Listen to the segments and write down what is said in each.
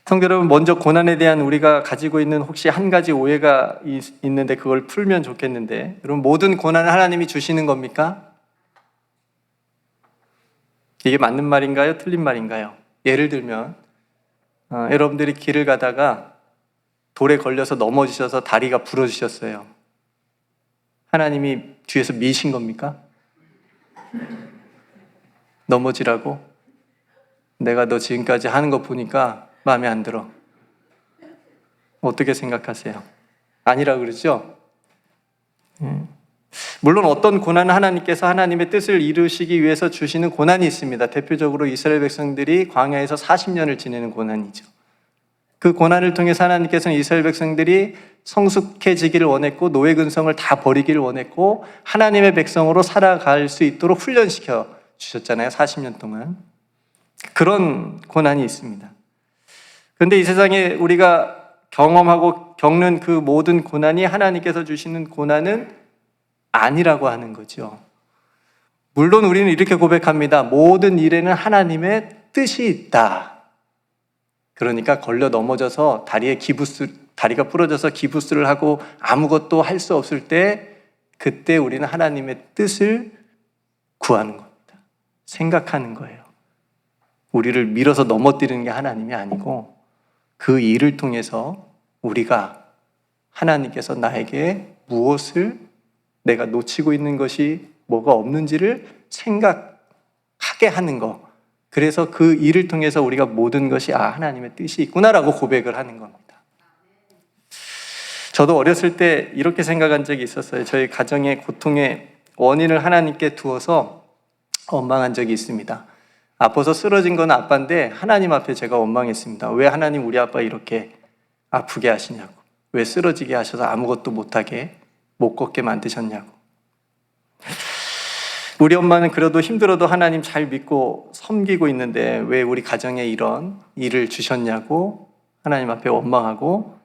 성도 여러분, 먼저 고난에 대한 우리가 가지고 있는 혹시 한 가지 오해가 있는데 그걸 풀면 좋겠는데, 여러분, 모든 고난을 하나님이 주시는 겁니까? 이게 맞는 말인가요? 틀린 말인가요? 예를 들면 여러분들이 길을 가다가 돌에 걸려서 넘어지셔서 다리가 부러지셨어요. 하나님이 뒤에서 미신 겁니까? 넘어지라고? 내가 너 지금까지 하는 거 보니까 마음에 안 들어. 어떻게 생각하세요? 아니라 그러죠? 물론 어떤 고난은 하나님께서 하나님의 뜻을 이루시기 위해서 주시는 고난이 있습니다. 대표적으로 이스라엘 백성들이 광야에서 40년을 지내는 고난이죠. 그 고난을 통해서 하나님께서는 이스라엘 백성들이 성숙해지기를 원했고 노예 근성을 다 버리기를 원했고 하나님의 백성으로 살아갈 수 있도록 훈련시켜 주셨잖아요. 40년 동안. 그런 고난이 있습니다. 그런데 이 세상에 우리가 경험하고 겪는 그 모든 고난이 하나님께서 주시는 고난은 아니라고 하는 거죠. 물론 우리는 이렇게 고백합니다. 모든 일에는 하나님의 뜻이 있다. 그러니까 걸려 넘어져서 다리가 부러져서 기부스를 하고 아무것도 할 수 없을 때 그때 우리는 하나님의 뜻을 구하는 겁니다. 생각하는 거예요. 우리를 밀어서 넘어뜨리는 게 하나님이 아니고 그 일을 통해서 우리가 하나님께서 나에게 무엇을 내가 놓치고 있는 것이 뭐가 없는지를 생각하게 하는 거. 그래서 그 일을 통해서 우리가 모든 것이 하나님의 뜻이 있구나라고 고백을 하는 겁니다. 저도 어렸을 때 이렇게 생각한 적이 있었어요. 저희 가정의 고통의 원인을 하나님께 두어서 원망한 적이 있습니다. 아파서 쓰러진 건 아빠인데 하나님 앞에 제가 원망했습니다. 왜 하나님 우리 아빠 이렇게 아프게 하시냐고. 왜 쓰러지게 하셔서 아무것도 못하게 못 걷게 만드셨냐고. 우리 엄마는 그래도 힘들어도 하나님 잘 믿고 섬기고 있는데 왜 우리 가정에 이런 일을 주셨냐고 하나님 앞에 원망하고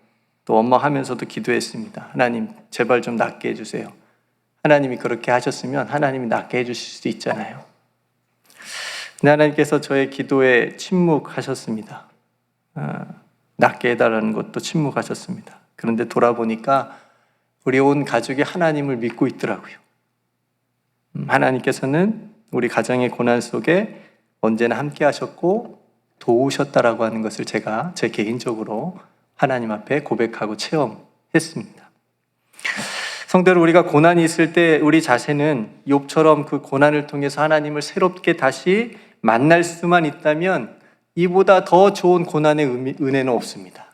또 원망하면서도 기도했습니다. 하나님 제발 좀 낫게 해주세요. 하나님이 그렇게 하셨으면 하나님이 낫게 해주실 수도 있잖아요. 근데 하나님께서 저의 기도에 침묵하셨습니다. 낫게 해달라는 것도 침묵하셨습니다. 그런데 돌아보니까 우리 온 가족이 하나님을 믿고 있더라고요. 하나님께서는 우리 가정의 고난 속에 언제나 함께 하셨고 도우셨다라고 하는 것을 제가 제 개인적으로 하나님 앞에 고백하고 체험했습니다. 성도들, 우리가 고난이 있을 때 우리 자세는 욥처럼 그 고난을 통해서 하나님을 새롭게 다시 만날 수만 있다면 이보다 더 좋은 고난의 은혜는 없습니다.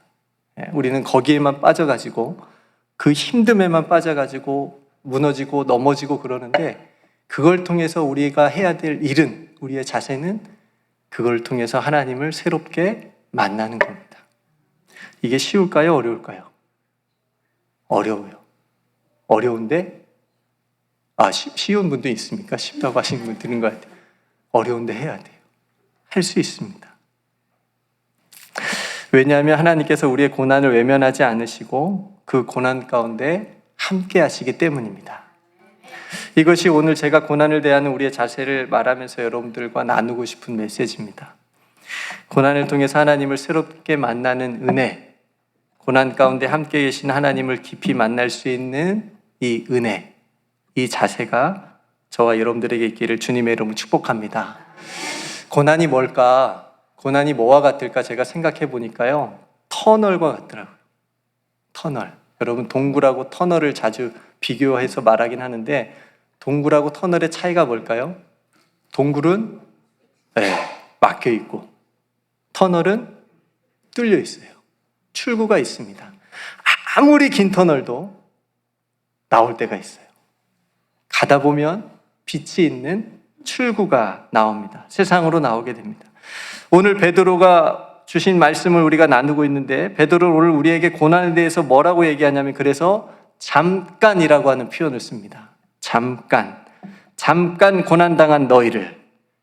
우리는 거기에만 빠져가지고 그 힘듦에만 빠져가지고 무너지고 넘어지고 그러는데 그걸 통해서 우리가 해야 될 일은 우리의 자세는 그걸 통해서 하나님을 새롭게 만나는 겁니다. 이게 쉬울까요? 어려울까요? 어려워요. 어려운데 쉬운 분도 있습니까? 쉽다고 하시는 분 드는 것 같아요. 어려운데 해야 돼요. 할 수 있습니다. 왜냐하면 하나님께서 우리의 고난을 외면하지 않으시고 그 고난 가운데 함께 하시기 때문입니다. 이것이 오늘 제가 고난을 대하는 우리의 자세를 말하면서 여러분들과 나누고 싶은 메시지입니다. 고난을 통해서 하나님을 새롭게 만나는 은혜, 고난 가운데 함께 계신 하나님을 깊이 만날 수 있는 이 은혜, 이 자세가 저와 여러분들에게 있기를 주님의 이름으로 축복합니다. 고난이 뭘까? 고난이 뭐와 같을까? 제가 생각해 보니까요, 터널과 같더라고요. 터널. 여러분, 동굴하고 터널을 자주 비교해서 말하긴 하는데 동굴하고 터널의 차이가 뭘까요? 동굴은 막혀 있고 터널은 뚫려 있어요. 출구가 있습니다. 아무리 긴 터널도 나올 때가 있어요. 가다 보면 빛이 있는 출구가 나옵니다. 세상으로 나오게 됩니다. 오늘 베드로가 주신 말씀을 우리가 나누고 있는데 베드로는 오늘 우리에게 고난에 대해서 뭐라고 얘기하냐면 그래서 잠깐이라고 하는 표현을 씁니다. 잠깐 고난당한 너희를.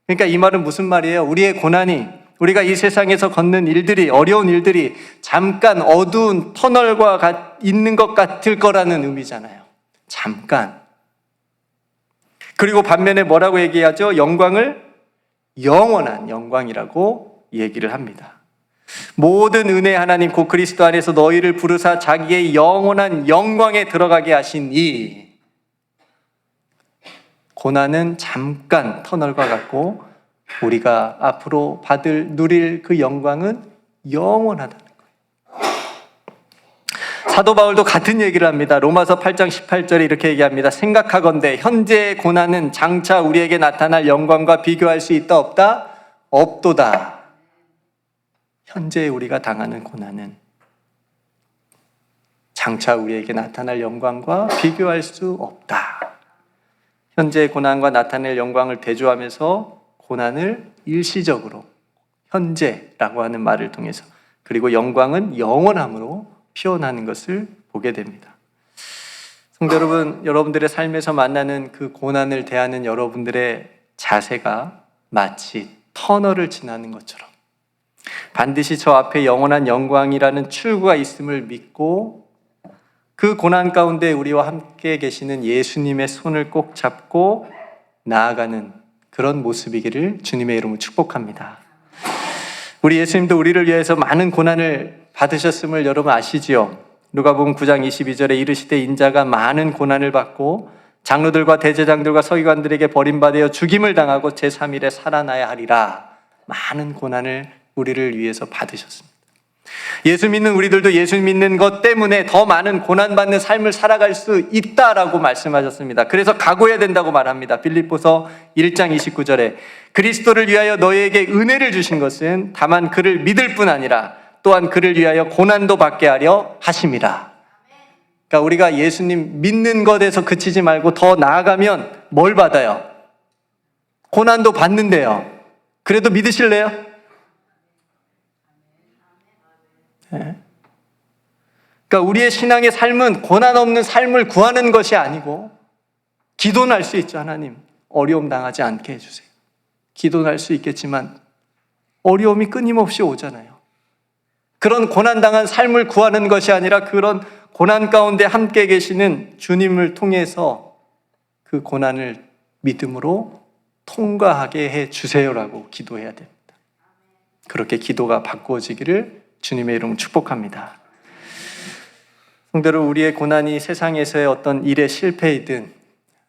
그러니까 이 말은 무슨 말이에요? 우리의 고난이, 우리가 이 세상에서 걷는 일들이, 어려운 일들이 잠깐 어두운 터널과 있는 것 같을 거라는 의미잖아요. 잠깐. 그리고 반면에 뭐라고 얘기하죠? 영광을 영원한 영광이라고 얘기를 합니다. 모든 은혜 하나님 곧 그리스도 안에서 너희를 부르사 자기의 영원한 영광에 들어가게 하시니. 고난은 잠깐 터널과 같고 우리가 앞으로 누릴 그 영광은 영원하다는 거예요. 사도 바울도 같은 얘기를 합니다. 로마서 8장 18절에 이렇게 얘기합니다. 생각하건대 현재의 고난은 장차 우리에게 나타날 영광과 비교할 수 있다 없다? 없도다. 현재 우리가 당하는 고난은 장차 우리에게 나타날 영광과 비교할 수 없다. 현재의 고난과 나타낼 영광을 대조하면서 고난을 일시적으로 현재라고 하는 말을 통해서, 그리고 영광은 영원함으로 표현하는 것을 보게 됩니다. 성도 여러분, 여러분들의 삶에서 만나는 그 고난을 대하는 여러분들의 자세가 마치 터널을 지나는 것처럼 반드시 저 앞에 영원한 영광이라는 출구가 있음을 믿고 그 고난 가운데 우리와 함께 계시는 예수님의 손을 꼭 잡고 나아가는 그런 모습이기를 주님의 이름으로 축복합니다. 우리 예수님도 우리를 위해서 많은 고난을 받으셨음을 여러분 아시지요? 누가복음 9장 22절에 이르시되 인자가 많은 고난을 받고 장로들과 대제장들과 서기관들에게 버림받아 죽임을 당하고 제3일에 살아나야 하리라. 많은 고난을 우리를 위해서 받으셨습니다. 예수 믿는 우리들도 예수 믿는 것 때문에 더 많은 고난받는 삶을 살아갈 수 있다라고 말씀하셨습니다. 그래서 각오해야 된다고 말합니다. 빌립보서 1장 29절에 그리스도를 위하여 너희에게 은혜를 주신 것은 다만 그를 믿을 뿐 아니라 또한 그를 위하여 고난도 받게 하려 하심이라. 그러니까 우리가 예수님 믿는 것에서 그치지 말고 더 나아가면 뭘 받아요? 고난도 받는데요. 그래도 믿으실래요? 네. 그러니까 우리의 신앙의 삶은 고난 없는 삶을 구하는 것이 아니고 기도는 할 수 있죠. 하나님 어려움 당하지 않게 해주세요. 기도는 할 수 있겠지만 어려움이 끊임없이 오잖아요. 그런 고난당한 삶을 구하는 것이 아니라 그런 고난 가운데 함께 계시는 주님을 통해서 그 고난을 믿음으로 통과하게 해주세요라고 기도해야 됩니다. 그렇게 기도가 바꾸어지기를 주님의 이름으로 축복합니다. 성도로 우리의 고난이 세상에서의 어떤 일의 실패이든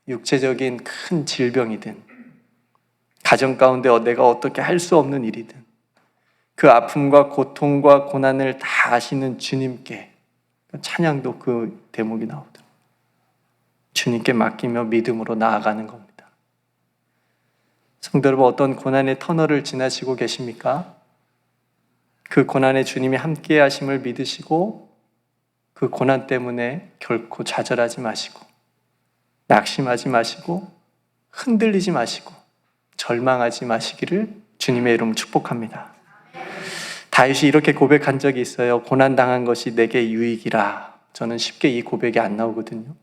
육체적인 큰 질병이든 가정 가운데 내가 어떻게 할 수 없는 일이든 그 아픔과 고통과 고난을 다 아시는 주님께, 찬양도 그 대목이 나오더라고요. 주님께 맡기며 믿음으로 나아가는 겁니다. 성도 여러분, 어떤 고난의 터널을 지나시고 계십니까? 그 고난에 주님이 함께 하심을 믿으시고 그 고난 때문에 결코 좌절하지 마시고 낙심하지 마시고 흔들리지 마시고 절망하지 마시기를 주님의 이름으로 축복합니다. 다윗이 이렇게 고백한 적이 있어요. 고난당한 것이 내게 유익이라. 저는 쉽게 이 고백이 안 나오거든요.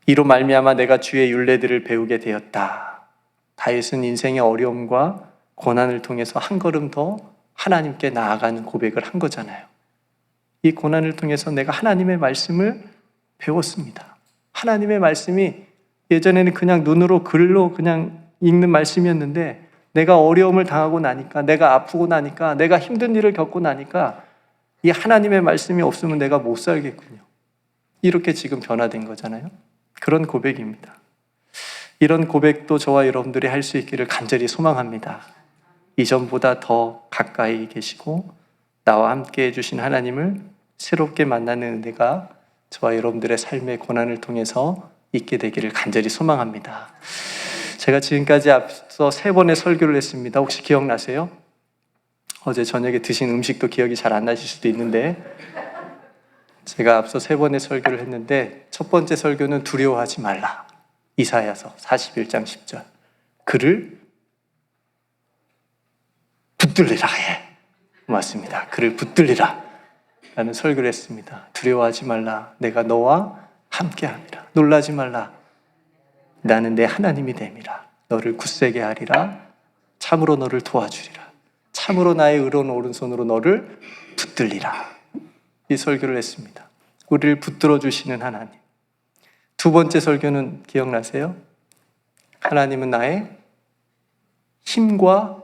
이로 말미암아 내가 주의 율례들을 배우게 되었다. 다윗은 인생의 어려움과 고난을 통해서 한 걸음 더 하나님께 나아가는 고백을 한 거잖아요. 이 고난을 통해서 내가 하나님의 말씀을 배웠습니다. 하나님의 말씀이 예전에는 그냥 눈으로 글로 그냥 읽는 말씀이었는데 내가 어려움을 당하고 나니까, 내가 아프고 나니까, 내가 힘든 일을 겪고 나니까 이 하나님의 말씀이 없으면 내가 못 살겠군요. 이렇게 지금 변화된 거잖아요. 그런 고백입니다. 이런 고백도 저와 여러분들이 할 수 있기를 간절히 소망합니다. 이전보다 더 가까이 계시고 나와 함께 해주신 하나님을 새롭게 만나는 은혜가 저와 여러분들의 삶의 고난을 통해서 있게 되기를 간절히 소망합니다. 제가 지금까지 앞서 3번의 설교를 했습니다. 혹시 기억나세요? 어제 저녁에 드신 음식도 기억이 잘 안 나실 수도 있는데 제가 앞서 3번의 설교를 했는데 첫 번째 설교는 두려워하지 말라. 이사야서 41장 10절. 그를 붙들리라 해. 맞습니다. 그를 붙들리라 라는 설교를 했습니다. 두려워하지 말라. 내가 너와 함께함이라. 놀라지 말라. 나는 내 하나님이 됨이라. 너를 굳세게 하리라. 참으로 너를 도와주리라. 참으로 나의 의로운 오른손으로 너를 붙들리라. 이 설교를 했습니다. 우리를 붙들어 주시는 하나님. 두 번째 설교는 기억나세요? 하나님은 나의 힘과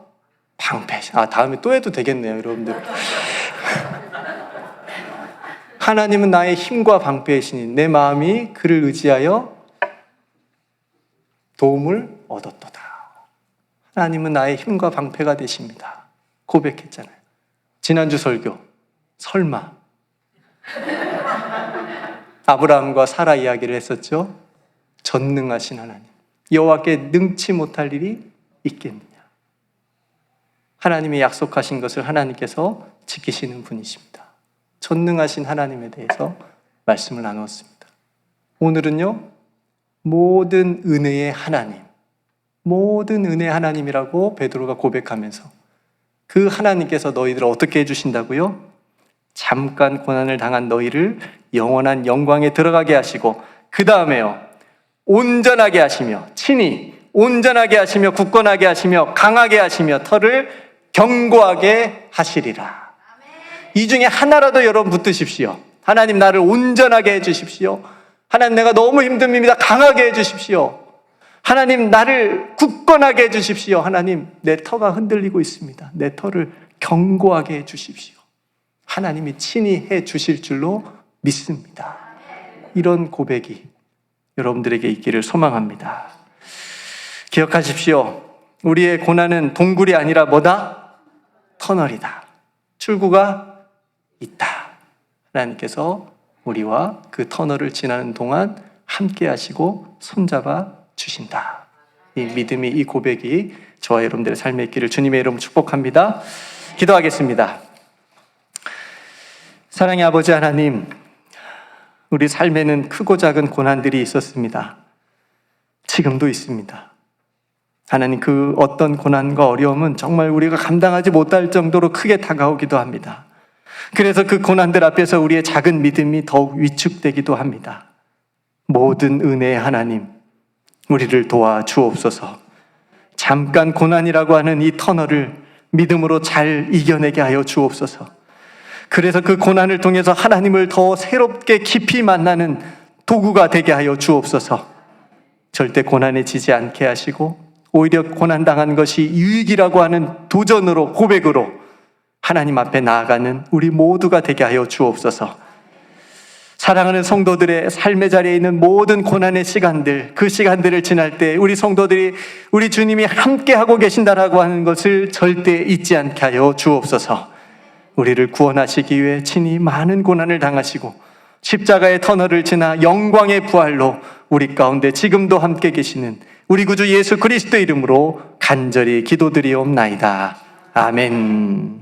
방패. 다음에 또 해도 되겠네요, 여러분들. 하나님은 나의 힘과 방패이시니 내 마음이 그를 의지하여 도움을 얻었도다. 하나님은 나의 힘과 방패가 되십니다. 고백했잖아요. 지난주 설교, 설마 아브라함과 사라 이야기를 했었죠. 전능하신 하나님, 여호와께 능치 못할 일이 있겠느냐. 하나님이 약속하신 것을 하나님께서 지키시는 분이십니다. 전능하신 하나님에 대해서 말씀을 나누었습니다. 오늘은요, 모든 은혜의 하나님, 모든 은혜 하나님이라고 베드로가 고백하면서 그 하나님께서 너희들을 어떻게 해주신다고요? 잠깐 고난을 당한 너희를 영원한 영광에 들어가게 하시고, 그 다음에요, 온전하게 하시며, 친히 온전하게 하시며, 굳건하게 하시며, 강하게 하시며, 털을 견고하게 하시리라. 이 중에 하나라도 여러분 붙드십시오. 하나님, 나를 온전하게 해주십시오. 하나님, 내가 너무 힘듭니다. 강하게 해주십시오. 하나님, 나를 굳건하게 해주십시오. 하나님, 내 터가 흔들리고 있습니다. 내 터를 견고하게 해주십시오. 하나님이 친히 해주실 줄로 믿습니다. 이런 고백이 여러분들에게 있기를 소망합니다. 기억하십시오. 우리의 고난은 동굴이 아니라 뭐다? 터널이다. 출구가 있다. 하나님께서 우리와 그 터널을 지나는 동안 함께 하시고 손잡아 주신다. 이 믿음이, 이 고백이 저와 여러분들의 삶에 있기를 주님의 이름으로 축복합니다. 기도하겠습니다. 사랑의 아버지 하나님, 우리 삶에는 크고 작은 고난들이 있었습니다. 지금도 있습니다. 하나님, 그 어떤 고난과 어려움은 정말 우리가 감당하지 못할 정도로 크게 다가오기도 합니다. 그래서 그 고난들 앞에서 우리의 작은 믿음이 더욱 위축되기도 합니다. 모든 은혜의 하나님, 우리를 도와 주옵소서. 잠깐 고난이라고 하는 이 터널을 믿음으로 잘 이겨내게 하여 주옵소서. 그래서 그 고난을 통해서 하나님을 더 새롭게 깊이 만나는 도구가 되게 하여 주옵소서. 절대 고난에 지지 않게 하시고, 오히려 고난당한 것이 유익이라고 하는 도전으로, 고백으로 하나님 앞에 나아가는 우리 모두가 되게 하여 주옵소서. 사랑하는 성도들의 삶의 자리에 있는 모든 고난의 시간들, 그 시간들을 지날 때 우리 성도들이 우리 주님이 함께하고 계신다라고 하는 것을 절대 잊지 않게 하여 주옵소서. 우리를 구원하시기 위해 친히 많은 고난을 당하시고 십자가의 터널을 지나 영광의 부활로 우리 가운데 지금도 함께 계시는 우리 구주 예수 그리스도 이름으로 간절히 기도드리옵나이다. 아멘.